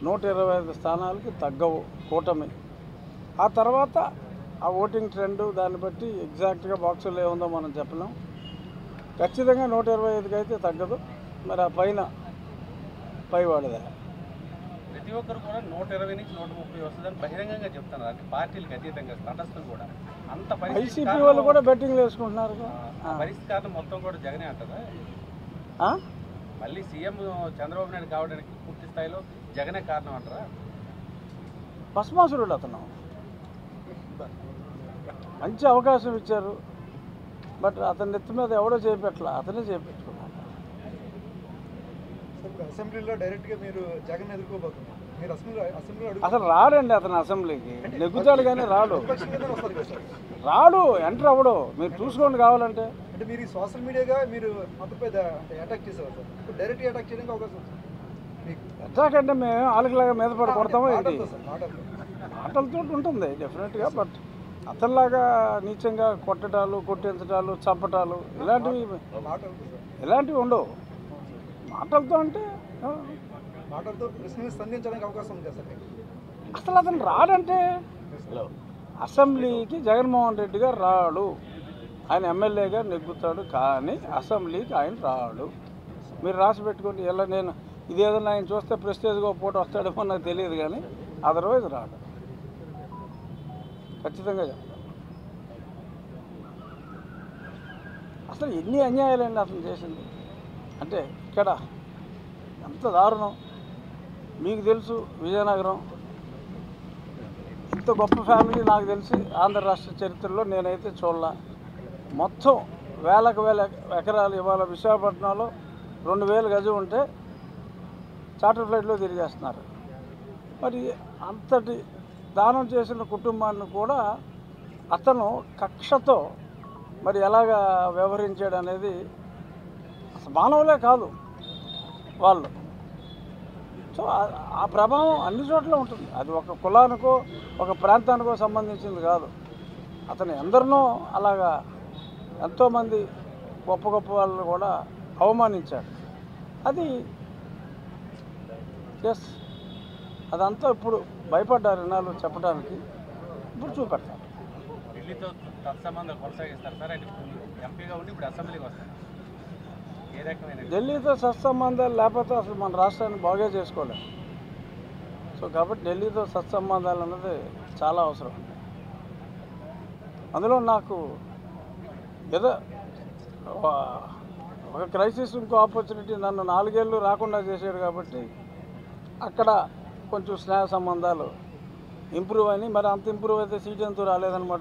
125 స్థానాలకి తగ్గవు కూటమి. ఆ తర్వాత ఆ ఓటింగ్ ట్రెండ్ దాన్ని బట్టి ఎగ్జాక్ట్గా బాక్సుల్లో ఏముందో మనం చెప్పలేం. ఖచ్చితంగా 125కి అయితే తగ్గదు. మరి ఆ పైవాడిదే. ప్రతి ఒక్కరు కూడా 120 నుంచి 130 వస్తుందని బహిరంగంగా చెప్తున్నారు. అంటే పార్టీలకు అతీతంగా తటస్థం కూడా అంత వైసీపీ వాళ్ళు కూడా బెట్టింగ్ వేసుకుంటున్నారు. పరిస్థితి కారణం మొత్తం కూడా జగనే అంటారా? మళ్ళీ సీఎం చంద్రబాబు నాయుడు కావడానికి పూర్తి స్థాయిలో జగనే కారణం అంటారా? భస్మాసురుడు అతను. మంచి అవకాశం ఇచ్చారు, బట్ అతని నెత్తి మీద ఎవడో చేపెట్టలా, అతనే చేపెట్టుకున్నాడు. అసెంబ్లీలో డైరెక్ట్గా మీరు జగన్ ఎదుర్కోబోతున్నారు. మీరు అసెంబ్లీలో అసలు రాడండి అతను అసెంబ్లీకి. నెగ్గుతాడు కానీ రాడు ఎంటర్ అవ్వడు. మీరు చూసుకోండి కావాలంటే. అంటే మీరు సోషల్ మీడియాగా మీరు మొత్తపై అటాక్ చేసేవారు సార్. ఇప్పుడు డైరెక్ట్గా అటాక్ చేయడానికి అవకాశం ఉంది. అటాక్ అంటే మేము ఆలకలాగా మీద పడి కొడతామో ఏంటి? మాటలతో ఉంటుంది డెఫినెట్గా. బట్ అతనిలాగా నీచంగా కొట్టడాలు, కొట్టించడాలు, చంపటాలు ఇలాంటివి ఉండవు. మాటలతో అంటే మాటలతో ప్రశ్నలు సంధించడానికి అవకాశం ఉంది సార్. అసలు అతను రాడంటే అసెంబ్లీకి జగన్మోహన్ రెడ్డి గారు రాడు. ఆయన ఎమ్మెల్యేగా నెగ్గుతాడు కానీ అసెంబ్లీకి ఆయన రాడు. మీరు రాసి పెట్టుకోండి. ఇలా నేను ఇదేదన్నా ఆయన చూస్తే ప్రెస్టేజ్గా పూట వస్తాడేమో నాకు తెలియదు కానీ అదర్వైజ్ రాడు. ఖచ్చితంగా చెప్తాను. అసలు ఎన్ని అన్యాయాలండి అతను చేసింది. అంటే ఇక్కడ ఎంత దారుణం. మీకు తెలుసు విజయనగరం ఇంత గొప్ప ఫ్యామిలీ నాకు తెలిసి ఆంధ్ర రాష్ట్ర చరిత్రలో నేనైతే చూడలా. మొత్తం వేలకు వేల ఎకరాలు ఇవాళ విశాఖపట్నంలో 2000 గజం ఉంటే చార్టర్ ఫ్లైట్లో తిరిగేస్తున్నారు. మరి అంతటి దానం చేసిన కుటుంబాన్ని కూడా అతను కక్షతో మరి ఎలాగా వ్యవహరించాడు అనేది అసలు మానవులే కాదు వాళ్ళు. సో ఆ ప్రభావం అన్ని చోట్ల ఉంటుంది. అది ఒక కులానికో ఒక ప్రాంతానికో సంబంధించింది కాదు. అతను ఎందరినో అలాగా ఎంతోమంది గొప్ప గొప్ప వాళ్ళని కూడా అవమానించాడు. అది ఎస్ అదంతా ఇప్పుడు భయపడ్డారు ఇన్నాళ్ళు చెప్పడానికి. ఇప్పుడు చూపెడతారు. ఢిల్లీతో తత్సంబంధాలు కొనసాగిస్తారు సార్. ఎంపీగా ఉండి ఇప్పుడు అసెంబ్లీకి వస్తారు. ఏ రకమైన ఢిల్లీతో సత్సంబంధాలు లేకపోతే అసలు మన రాష్ట్రాన్ని బాగా చేసుకోలేము. సో కాబట్టి ఢిల్లీతో సత్సంబంధాలు అన్నది చాలా అవసరం. అందులో నాకు ఏదో ఒక క్రైసిస్ ఇంకో ఆపర్చునిటీ నన్ను 4 ఏళ్ళు రాకుండా చేశాడు కాబట్టి అక్కడ కొంచెం స్నేహ సంబంధాలు ఇంప్రూవ్ అయినాయి. మరి అంత ఇంప్రూవ్ అయితే సీట్ ఎంతో రాలేదన్నమాట.